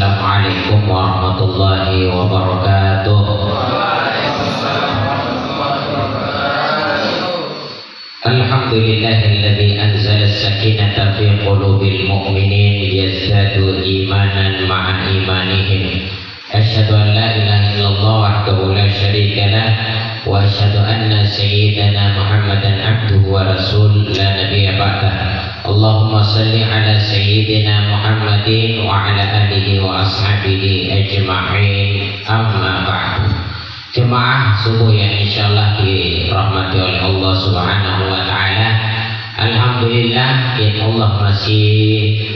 Assalamualaikum warahmatullahi wabarakatuh. Alhamdulillahilladzi anzala as-sakinata fi qulubil mu'minin liyazdadu imanan ma'a imanihim. Asyhadu an la ilaha illallah wahdahu la syarika lah wa asyhadu anna sayyidana Muhammadan abduhu wa rasul la nabiyya ba'dah. Allahumma salli ala sayyidina Muhammadin wa ala alihi wa ashabihi ajma'in, amma ba'du. Jemaah subuh yang insyaallah dirahmati oleh Allah Subhanahu wa taala. Alhamdulillah, Allah masih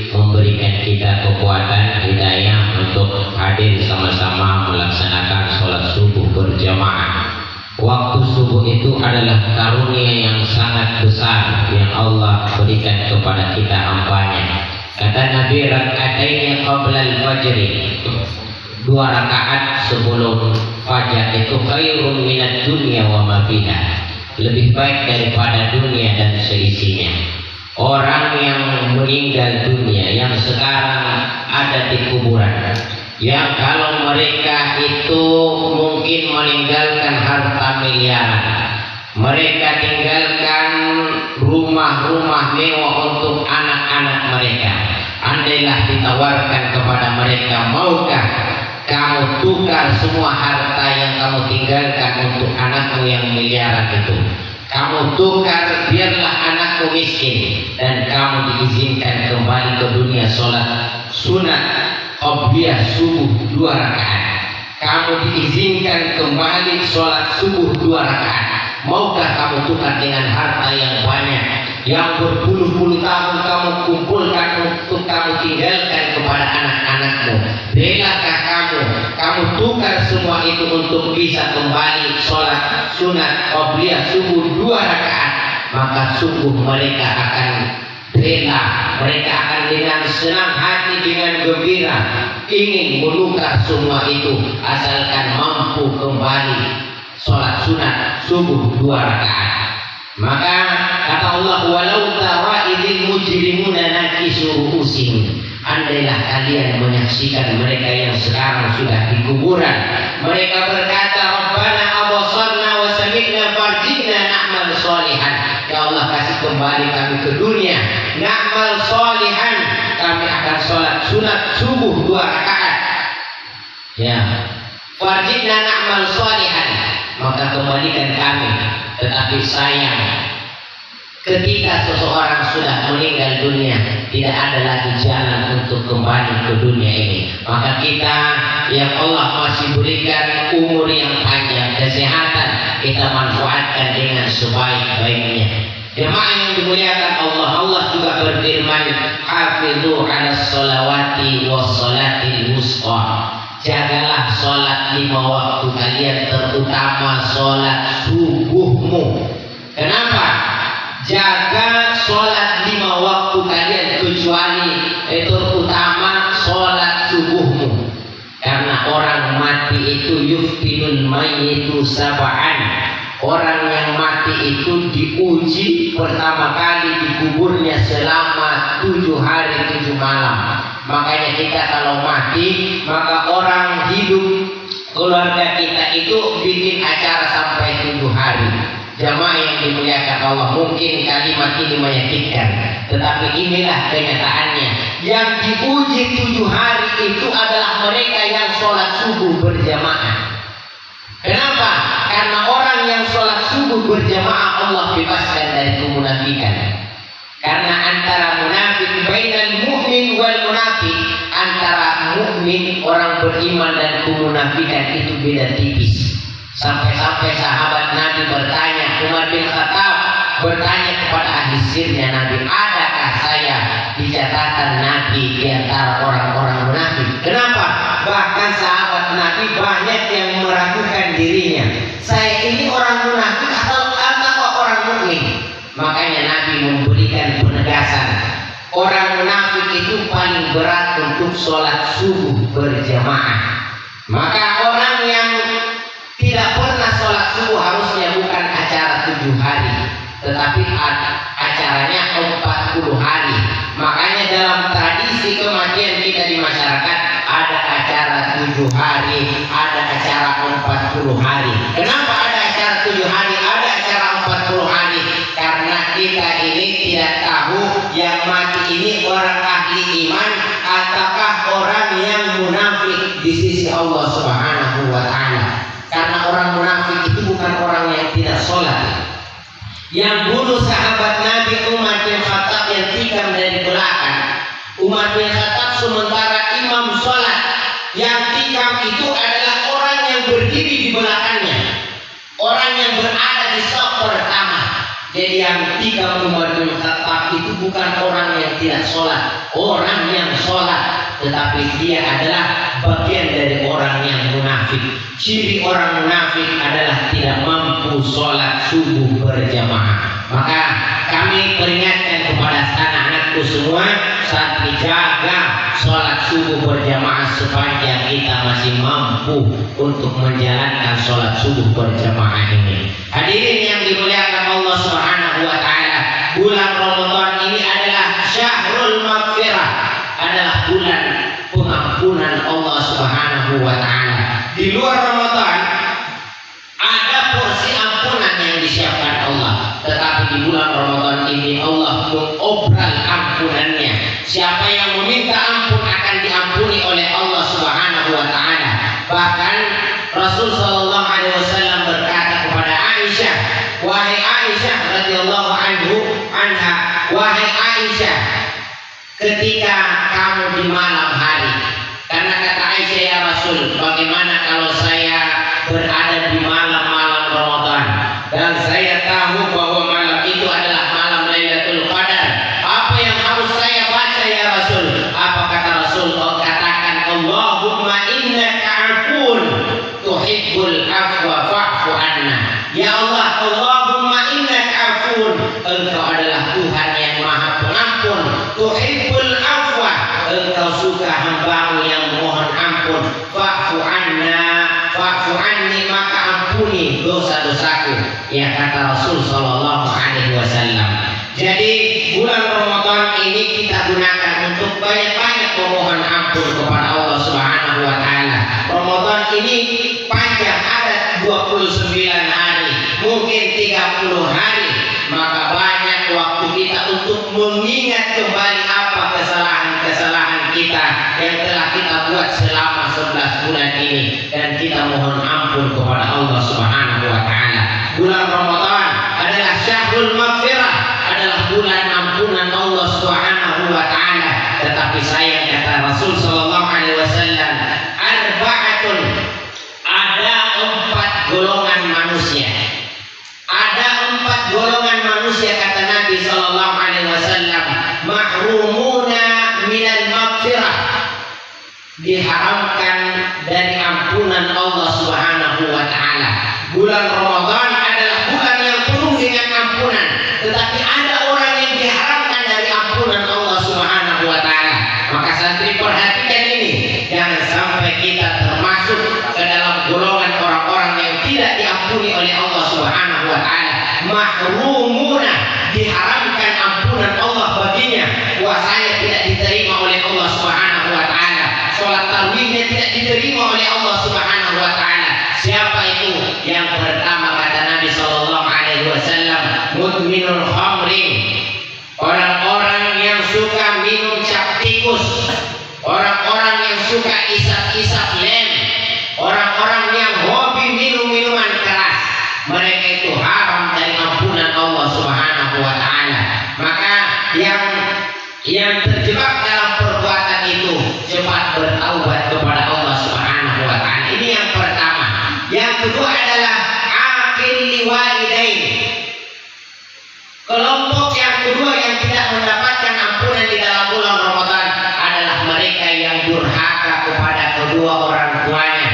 memberikan kita kekuatan hidayah untuk hadir sama-sama melaksanakan sholat subuh berjamaah. Waktu subuh itu adalah karunia yang sangat besar yang Allah berikan kepada kita hambanya. Kata Nabi, raka'ataini qabla al-fajri, 2 rakaat sebelum fajar itu khairun minad dunya wa ma fiha, lebih baik daripada dunia dan seisinya. Orang yang meninggal dunia, yang sekarang ada di kuburan, yang kalau mereka itu mungkin meninggalkan harta miliaran, mereka tinggalkan rumah-rumah mewah untuk anak-anak mereka. Andailah ditawarkan kepada mereka, maukah kamu tukar semua harta yang kamu tinggalkan untuk anakmu yang miliaran itu? Kamu tukar, biarlah anakmu miskin, dan kamu diizinkan kembali ke dunia sholat sunat qabliyah subuh 2 rakaat. Kamu diizinkan kembali sholat subuh 2 rakaat. Maukah kamu tukar dengan harta yang banyak, yang berpuluh-puluh tahun kamu kumpulkan untuk kamu tinggalkan kepada anak-anakmu? Relakah kamu tukar semua itu untuk bisa kembali sholat sunat qabliyah subuh 2 rakaat? Maka sungguh mereka akan rela, mereka akan dengan senang hati, dengan gembira ingin menukar semua itu, asalkan mampu kembali sholat sunat subuh 2 rakaat. Maka kata Allah, walau tara idzil mujrimuna nakisu ru'usihim, andailah kalian menyaksikan mereka yang sekarang sudah di kuburan, mereka berkata, Rabbana abasarna wa sami'na farji'na na'mal sholihan. Ya Allah, kasih kembali kami ke dunia, na'mal sholihan, kami akan sholat sunat subuh 2 rakaat. Ya, farji'na na'mal sholihan, maka kembalikan kami. Tetapi sayang, ketika seseorang sudah meninggal dunia, tidak ada lagi jalan untuk kembali ke dunia ini. Maka kita yang Allah masih berikan umur yang panjang, kesehatan, kita manfaatkan dengan sebaik-baiknya. Jemaah yang dimuliakan Allah, Allah juga berfirman, hafidhu 'alas sholawati was sholatil wusta. Jagalah sholat 5 waktu kalian, terutama sholat subuhmu. Kenapa? Jaga sholat 5 waktu kalian, kecuali terutama sholat subuhmu. Karena orang mati itu yuftinul mayyitu sab'an. Orang yang mati itu diuji pertama kali di kuburnya selama 7 hari 7 malam. Makanya kita kalau mati, maka orang hidup, keluarga kita itu bikin acara sampai 7 hari. Jamaah yang dimuliakan Allah, mungkin kalimat ini menyakitkan, tetapi inilah kenyataannya. Yang diuji 7 hari itu adalah mereka yang sholat subuh berjamaah. Kenapa? Karena orang yang sholat subuh berjamaah Allah bebaskan dari kemunafikan. Karena antara munafik, bainal mu'min wal munafik, antara mukmin orang beriman dan kemunafikan itu beda tipis. Sampai-sampai sahabat Nabi bertanya, Umar bin Khattab bertanya kepada ahli sirnya Nabi, adakah saya di catatan Nabi di antara orang-orang munafik? Kenapa? Bahkan sahabat Nabi banyak yang meragukan dirinya, saya ini orang munafik atau orang mukmin? Makanya Nabi memberikan penegasan, orang munafik itu paling berat untuk sholat subuh berjamaah. Maka orang yang tidak pernah sholat subuh harusnya bukan acara 7 hari, tetapi acaranya 40 hari. Makanya dalam tradisi kematian kita di masyarakat ada 7 hari, ada acara 40 hari. Kenapa ada acara 7 hari, ada acara 40 hari? Karena kita ini tidak tahu yang mati ini orang ahli iman ataukah orang yang munafik di sisi Allah Subhanahu wa Ta'ala. Karena orang munafik itu bukan orang yang tidak sholat. Yang bunuh sahabat Nabi Umar bin Khattab yang tikam dari belakang. Umar bin Khattab sementara imam sholat, yang tikam itu adalah orang yang berdiri di belakangnya, orang yang berada di saf pertama. Jadi yang tikam Umar bin Khattab itu bukan orang yang tidak sholat, orang yang sholat, tetapi dia adalah bagian dari orang yang munafik. Ciri orang munafik adalah tidak mampu sholat subuh berjamaah. Maka kami peringatkan kepada anak-anakku semua, santri, jaga sholat subuh berjamaah sepanjang kita masih mampu untuk menjalankan sholat subuh berjamaah ini. Hadirin yang dimuliakan Allah Subhanahu wa Ta'ala, bulan Ramadan ini adalah syahrul maghfirah, adalah bulan pengampunan Allah Subhanahu wa Ta'ala. Di luar Ramadan ada porsi ampunan yang disiapkan Allah, tetapi di bulan Ramadan ini Allah mengobral ampunannya. Siapa yang meminta ampun akan diampuni oleh Allah Subhanahu wa Ta'ala. Bahkan Rasul sallallahu alaihi wasallam berkata kepada Aisyah, wahai Aisyah radhiyallahu anha, wahai Aisyah, ketika kamu di malam hari, karena kata Aisyah, ya Rasul, bagaimana kalau saya berada di malam-malam Ramadan dan saya tahu bahwa malam itu adalah malam Lailatul Qadar, apa yang harus saya baca ya Rasul? Apa kata Rasul? Oh, katakan Allahumma innaka afun tuhibbul afwa fa'fu anna. Ya Allah, Allahumma innaka afun, engkau adalah Tuhan yang maha pengampun, tuhibbul afwa, engkau suka hambamu yang mohon ampun, fa'fu anna, fa'fu anni, maka ampuni dosa-dosaku, ya kata Rasul sallallahu alaihi wasallam. Jadi bulan Ramadan ini kita gunakan untuk banyak-banyak memohon ampun kepada Allah Subhanahu wa Ta'ala. Ramadan ini panjang, ada 29 hari, mungkin 30 hari, maka banyak waktu kita untuk mengingat kembali apa kesalahan-kesalahan kita yang telah kita buat selama 11 bulan ini, dan kita mohon ampun kepada Allah Subhanahu wa Ta'ala. Bulan Ramadan adalah syahrul maghfirah, adalah bulan ampunan Allah Subhanahu wa Ta'ala. Tetapi sayang kata Rasul sallallahu alaihi wasallam, arba'atun, ada 4 golongan manusia. Ada 4 golongan manusia kata Nabi sallallahu alaihi wasallam, mahrumuna minal maghfirah, diharamkan dari ampunan Allah Subhanahu wa Ta'ala. Bulan Ramadan adalah bulan yang penuh dengan ampunan, tetapi ada orang yang diharamkan dari ampunan Allah Subhanahu wa Ta'ala. Maka santri perhatikan ini, jangan sampai kita termasuk ke dalam golongan orang-orang yang tidak diampuni oleh Allah Subhanahu wa Ta'ala. Mahrumuna, diharamkan ampunan Allah baginya. Puasanya tidak diterima oleh Allah Subhanahu wa Ta'ala, sholat tarawihnya tidak diterima oleh Allah Subhanahu wa Ta'ala. Siapa itu? Yang pertama kata Nabi sallallahu alaihi wasallam, mudminul khamrin, orang-orang yang suka minum cap tikus, orang-orang yang suka isap-isap lem, orang-orang yang hobi minum minuman keras. Mereka itu haram dari ampunan Allah Subhanahu wa Ta'ala. Maka yang terjebak dalam perbuatan itu cepat bertaubat kepada Allah Subhanahu wa Ta'ala. Ini yang pertama. Yang kedua adalah aqil liwalidain. Kelompok yang kedua yang tidak mendapatkan ampunan di dalam bulan Ramadan adalah mereka yang durhaka kepada kedua orang tuanya,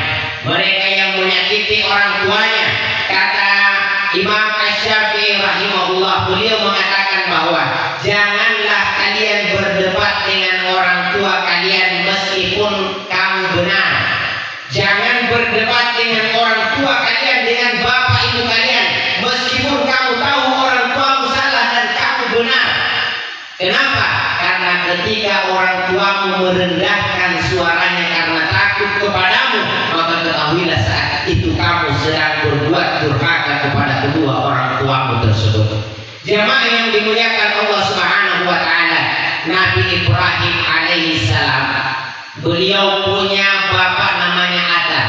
mereka yang menyakiti orang tuanya. Kata Imam Asy-Syafi'i rahimahullah, beliau mengatakan bahwa janganlah kalian berdebat dengan orang tua kalian meskipun kamu benar. Jangan berdebat dengan orang tua kalian, dengan bapak ibu kalian, meskipun kamu tahu orang tuamu salah dan kamu benar. Kenapa? Karena ketika orang tuamu merendahkan suaranya karena takut kepadamu, ketahuilah saat itu kamu sedang berbuat durhaka kepada kedua orang tuamu tersebut. Jamaah yang dimuliakan Allah Subhanahu wa taala, Nabi Ibrahim alaihissalam, beliau punya bapak namanya Azar.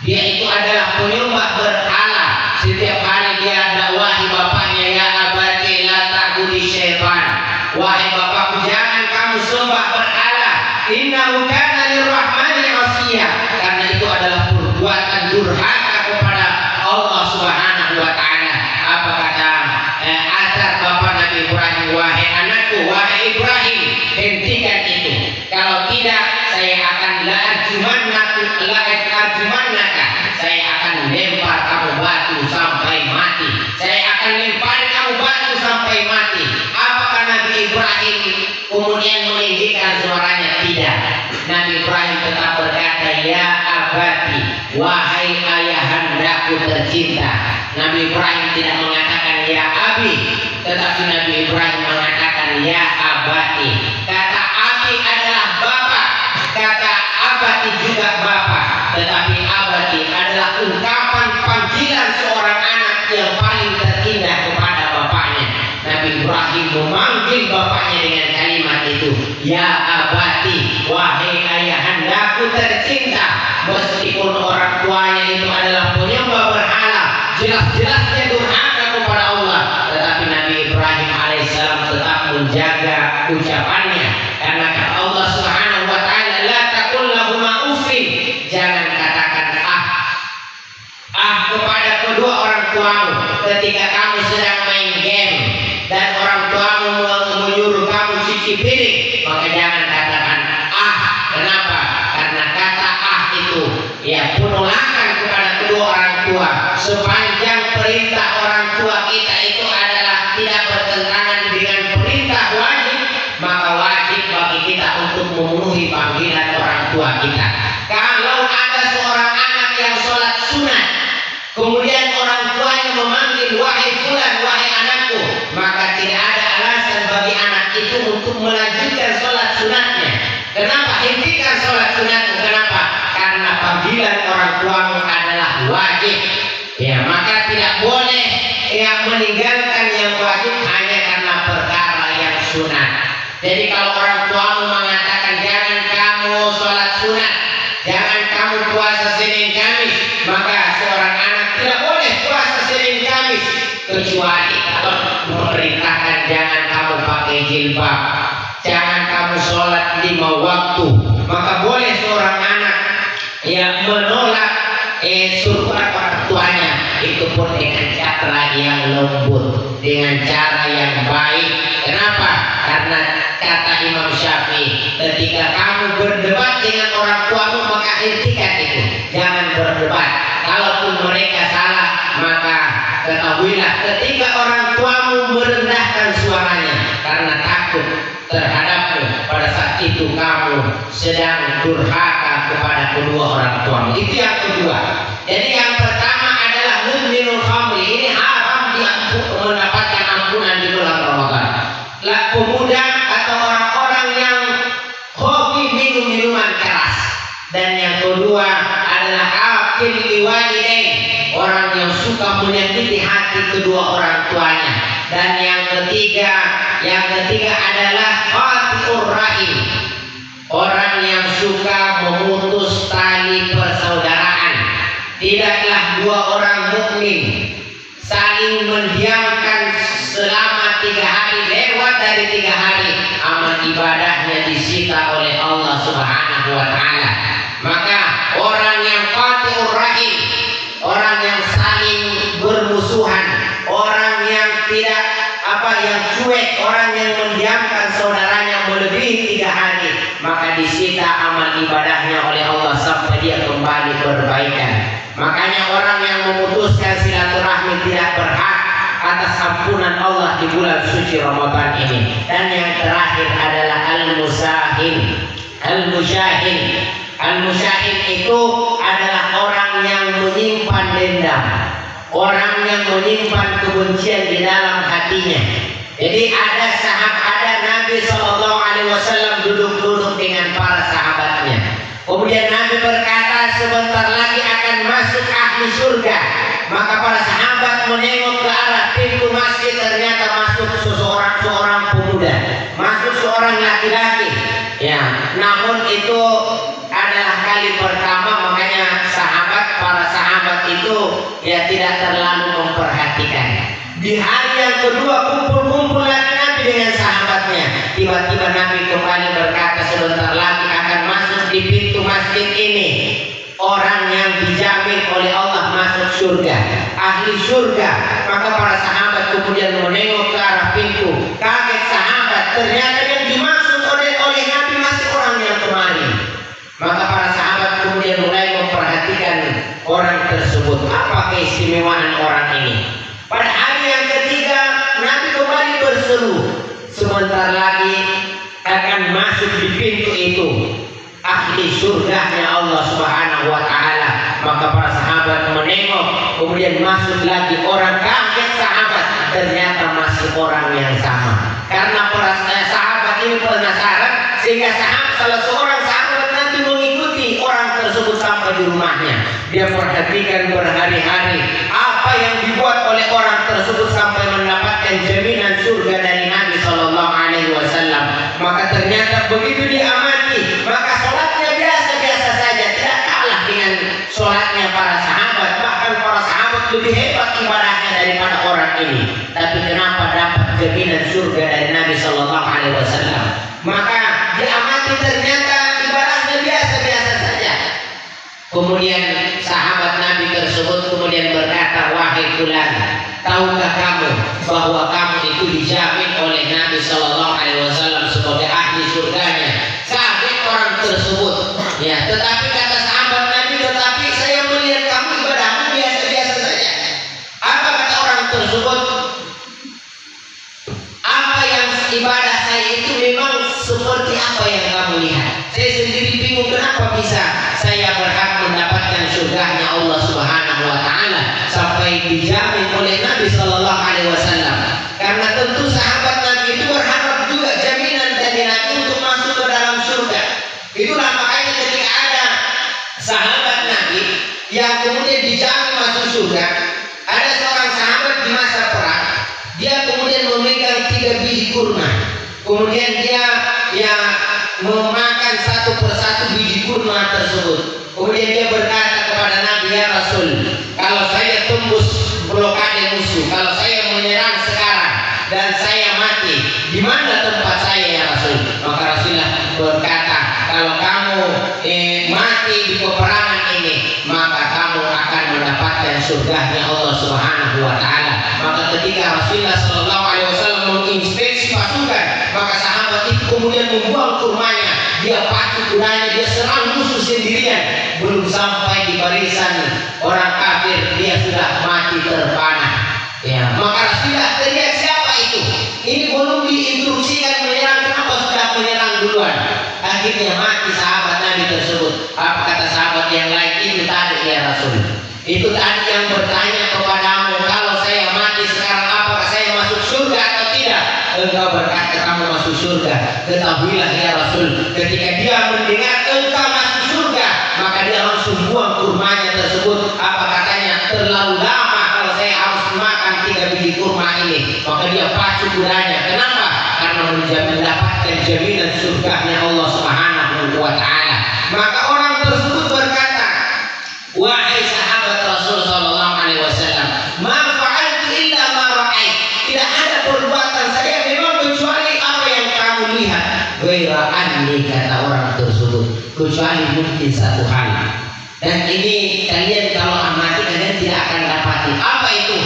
Dia itu adalah penyembah berhala. Setiap hari dia dakwahi bapaknya, ya abati la ta'budi syaitan. Wahai bapakku, jangan kamu sembah berhala. Innahu kana lirrahmani 'asiya. Karena itu adalah perbuatan durhaka kepada Allah Subhanahu wa taala. Apa kata Azar bapak Nabi Ibrahim? Wahai anakku, wahai Ibrahim, hentikan itu. Kalau tidak, saya akan la'arjumannaka. Saya akan lempar kamu batu sampai mati. Saya akan lempar kamu batu sampai mati. Apakah Nabi Ibrahim kemudian meninggikan suaranya? Tidak. Nabi Ibrahim tetap berkata, ya abati, wahai ayahandaku tercinta. Nabi Ibrahim tidak mengatakan ya abi, tetapi Nabi Ibrahim mengatakan ya abati. Kata abi adalah bapak, kata abati juga bapak, tetapi abati adalah ungkapan panggilan seorang anak yang paling terindah kepada bapaknya. Nabi Ibrahim memanggil bapaknya dengan kalimat itu, ya abati, wahai ayahandaku tercinta. Meskipun orang tuanya itu adalah penyembah berhala, jelas-jelasnya durhaka kepada Allah, tetapi Nabi Ibrahim alaihissalam tetap menjaga ucapannya. Karena kata Allah Subhanahu wa taala, la taqul lahuma uffin, jangan katakan kepada kedua orang tuamu ketika kamu sedang main game dan orang tuamu menyuruh kamu cuci piring, maka jangan katakan Kenapa? Karena kata itu ya penolakan kepada kedua orang tua. Sepanjang perintah orang tua kita itu adalah tidak bertentangan dengan perintah wajib, maka wajib bagi kita untuk memenuhi panggilan orang tua kita. Kalau ada seorang anak yang sholat sunat, kemudian orang tuanya memanggil wahai fulan, wahai anakku, maka tidak ada alasan bagi anak itu untuk melanjutkan sholat sunatnya. Kenapa? Hentikan sholat sunatmu. Kenapa? Karena panggilan orang tuamu adalah wajib. Ya, maka tidak boleh meninggalkan yang wajib hanya karena perkara yang sunat. Jadi kalau orang tuamu mengatakan jangan kamu sholat sunat, jangan kamu puasa Senin Kamis, maka seorang anak tidak boleh puasa Senin Kamis, kecuali kalau memerintahkan jangan kamu pakai jilbab, jangan kamu sholat 5 waktu, maka boleh seorang anak yang menolak surat orang tuanya, itu pun dengan cara yang lembut, dengan cara yang baik. Kenapa? Karena kata Imam Syafi'i, ketika kamu berdebat dengan orang tuamu, maka hentikan itu, jangan berdebat. Kalaupun mereka salah, maka ketahuilah ketika orang tuamu merendahkan suaranya karena takut terhadapmu, pada saat itu kamu sedang durhaka kepada kedua orang tuamu. Itu yang kedua. Jadi yang pertama adalah mudminul khamri, ini haram mendapatkan ampunan di bulan Ramadan. Pemuda atau orang-orang yang hobi minum minuman keras. Dan yang kedua adalah akil liwalidain, orang yang suka menyakiti hati kedua orang tuanya. Dan yang ketiga adalah qati'ur rahim, orang yang suka memutus tali persaudaraan. Tidaklah dua orang mukmin saling mendiamkan selama 3 hari, lewat dari 3 hari amal ibadahnya disita oleh Allah Subhanahu wa taala. Maka orang yang qati'ur rahim, orang yang saling bermusuhan, orang yang tidak yang cuek, orang yang mendiamkan saudaranya melebihi 3 hari, maka disita amal ibadahnya oleh Allah sampai dia kembali berbaikan. Makanya orang yang memutuskan silaturahmi tidak berhak atas ampunan Allah di bulan suci Ramadan ini. Dan yang terakhir adalah al-musahin. Al-musyahin itu adalah orang yang menyimpan dendam, orang yang menyimpan kebencian di dalam hatinya. Jadi ada Nabi SAW duduk-duduk dengan para sahabatnya. Kemudian Nabi berkata, sebentar lagi akan masuk ahli surga. Maka para sahabat menengok ke arah pintu masjid, ternyata masuk seorang pemuda, masuk seorang laki-laki. Ya, namun itu adalah kali pertama, makanya para sahabat itu ya tidak terlalu memperhatikan. Di hari yang kedua kumpul-kumpul lagi Nabi dengan sahabatnya. Tiba-tiba Nabi kembali berkata, sebentar lagi akan masuk di pintu masjid ini orang yang dijamin oleh Allah masuk surga, ahli surga. Maka para sahabat kemudian menengok ke arah pintu. Kaget sahabat, ternyata yang dimaksud oleh Nabi masih orang yang kemarin. Maka para sahabat kemudian mulai memperhatikan orang tersebut. Apa keistimewaan orang ini? Pada hari yang ketiga Nabi kembali berseru, sebentar lagi akan masuk di pintu itu ahli surganya Allah Subhanahu wa ta'ala. Maka para sahabat menengok, kemudian masuk lagi orang. Kaget sahabat, ternyata masih orang yang sama. Karena para sahabat ini penasaran, sehingga salah seorang sahabat nanti mengikuti orang tersebut sampai di rumahnya. Dia perhatikan berhari-hari apa yang dibuat oleh orang tersebut sampai mendapatkan jaminan surga dari Nabi Shallallahu Alaihi Wasallam. Maka ternyata begitu diamati, maka sholatnya biasa-biasa saja, tidak kalah dengan sholatnya para sahabat. Bahkan para sahabat lebih hebat ibadahnya daripada orang ini. Tapi kenapa dapat jaminan surga dari Nabi Shallallahu Alaihi Wasallam? Maka diamati ternyata ibadahnya biasa-biasa saja. Kemudian sahabat Nabi tersebut kemudian berkata, wahai fulan, tahukah kamu bahwa kamu itu dijamin oleh Nabi Shallallahu Alaihi Wasallam sebagai ahli surganya? Kaget orang tersebut. Ya, tetapi kata sahabat Nabi, tetapi saya melihat kamu ibadahmu biasa-biasa saja. Apa kata orang tersebut? Apa yang ibadah saya itu memang seperti apa yang kamu lihat. Saya sendiri bingung kenapa bisa saya berhak mendapatkan surganya Allah Subhanahu wa ta'ala sampai dijamin oleh Nabi Sallallahu Alaihi Wasallam. Karena tentu sahabat Nabi itu berharap juga jaminan dari Nabi untuk masuk ke dalam surga. Itulah makanya ketika ada sahabat Nabi yang kemudian dijamin masuk surga, ada seorang sahabat di masa perang, dia kemudian memegang 3 biji kurma. Kemudian dia memakan satu persatu biji kurma tersebut. Kemudian dia berkata kepada Nabi, ya Rasul, kalau saya tembus blokade musuh, kalau saya menyerang sekarang dan saya mati, di mana tempat saya ya Rasul? Maka Rasulullah berkata, kalau kamu mati di peperangan ini, maka kamu akan mendapatkan surganya Allah Subhanahu wa ta'ala. Maka ketika Rasulullah Sallallahu Alaihi Wasallam menginspeksi pasukan, maka sahabat itu kemudian membuang kurmanya, dia pacu kudanya, dia serang musuh sendirian. Belum sampai di barisan orang kafir, dia sudah mati terpanah. Ya, maka Rasulullah teriak, siapa itu? Ini belum diinstruksikan menyerang, kenapa sudah menyerang duluan? Akhirnya mati sahabat Nabi tersebut. Apa kata sahabat yang lain? Itu tadi ya Rasul, itu tadi yang bertanya kepadamu, kalau saya mati sekarang apakah saya masuk surga atau tidak? Engkau berkata kamu masuk surga. Ketahuilah ya Rasul, ketika dia mendengar engkau masuk surga, maka dia langsung buang kurmanya tersebut. Apa katanya? Terlalu lama kalau saya harus makan 3 biji kurma ini. Maka dia pacu kudanya. Kenapa? Karena mendapatkan jaminan surganya Allah Subhanahu wa ta'ala. Maka orang tersebut berkata, wahai sahabat Rasul Sallallahu Alaihi Wasallam, ma fa'altu illa ma ra'ait. Tidak ada perbuatan saya memang kecuali apa yang kamu lihat. Ghaira anni, kata orang tersebut, kecuali mungkin satu hal. Dan ini kalian kalau amati kalian tidak akan dapati. Apa itu?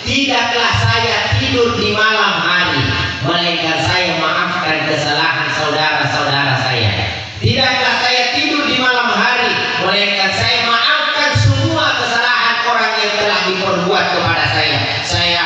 Tidaklah saya tidur di malam hari, melainkan saya maafkan kesalahan saudara-saudara saya. Tidaklah saya tidur di malam hari, melainkan saya maafkan semua kesalahan orang yang telah diperbuat kepada saya. Saya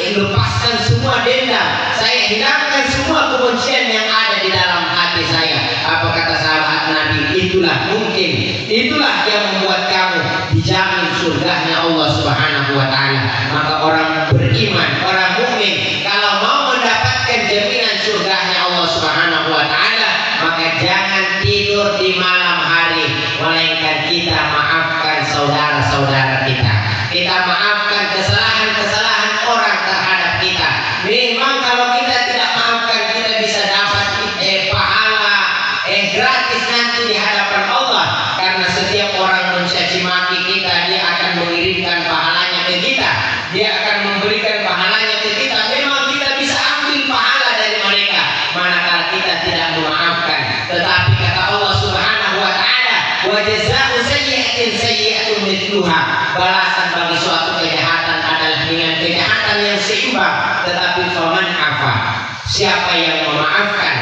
lepaskan semua dendam, saya hilangkan semua kebencian yang ada di dalam hati saya. Apa kata sahabat Nabi? Itulah mungkin, itulah yang membuat kamu dijamin surganya Allah Subhanahu wa ta'ala. Maka orang beriman, orang mukmin, kalau mau mendapatkan jaminan surganya Allah Subhanahu wa ta'ala, maka jangan tidur di malam hari, melainkan dan kita maafkan saudara-saudara kita. Kita maafkan kesalahan-kesalahan orang terhadap kita. Memang kalau kita tidak maafkan, kita bisa dapat pahala gratis nanti di hadapan Allah. Karena setiap orang mencaci maki kita, dia akan mengirimkan pahalanya ke kita. Dia akan memberikan pahalanya ke kita. Memang kita bisa ambil pahala dari mereka manakala kita tidak memaafkan. Tetapi kata Allah Subhanahu wa taala, wa jazaa'u sayyi'atin sayyi'atun mithluha. Balasan bagi suatu kejahatan adalah dengan kejahatan yang seimbang. Tetapi faman afa, siapa yang memaafkan,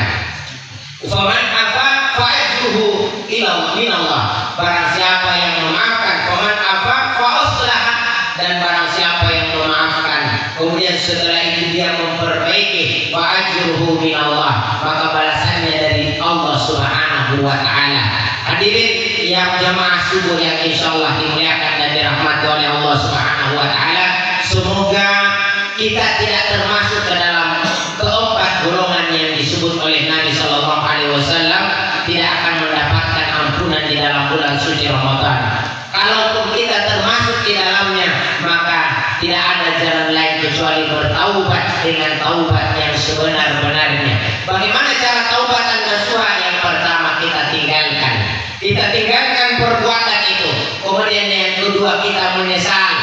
faman afa fa'ajruhu ila minallah. Barang siapa yang memaafkan, faman afa fa aslah, dan barang siapa yang memaafkan kemudian setelah itu dia memperbaiki, fa'ajruhu minallah, maka balasannya dari Allah Subhanahu wa taala. Hadirin yang jamaah subuh yang insyaallah dimuliakan dan dirahmati oleh Allah Subhanahu wa taala, semoga kita tidak termasuk ke dalam keempat golongan yang disebut oleh Nabi sallallahu alaihi wasallam tidak akan mendapatkan ampunan di dalam bulan suci Ramadan. Kalaupun kita termasuk di dalamnya, maka tidak ada jalan lain kecuali bertaubat dengan taubat yang sebenar-benarnya. Bagaimana cara taubat dan nasuha? Yang pertama, kita tinggalkan perbuatan itu. Kemudian yang kedua, kita menyesal.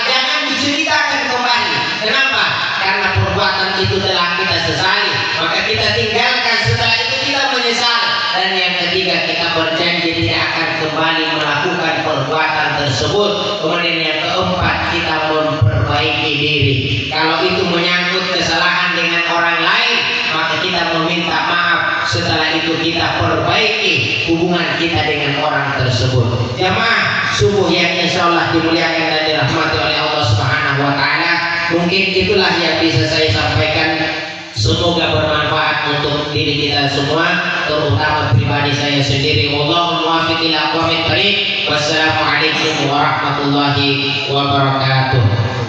Jangan diceritakan kembali. Kenapa? Karena perbuatan itu telah kita sesali, maka kita tinggalkan. Setelah itu kita menyesal. Dan yang ketiga, kita berjanji tidak akan kembali melakukan perbuatan tersebut. Kemudian yang keempat, kita memperbaiki diri. Kalau itu menyangkut kesalahan dengan orang lain, maka kita meminta maaf. Setelah itu kita perbaiki hubungan kita dengan orang tersebut. Jamaah subuh yang insyaallah dimuliakan dan dirahmati oleh Allah Subhanahu wa taala, mungkin itulah yang bisa saya sampaikan. Semoga bermanfaat untuk diri kita semua, terutama pribadi saya sendiri. Wallahu muwaffiq ila aqwamit thoriq. Wassalamualaikum warahmatullahi wabarakatuh.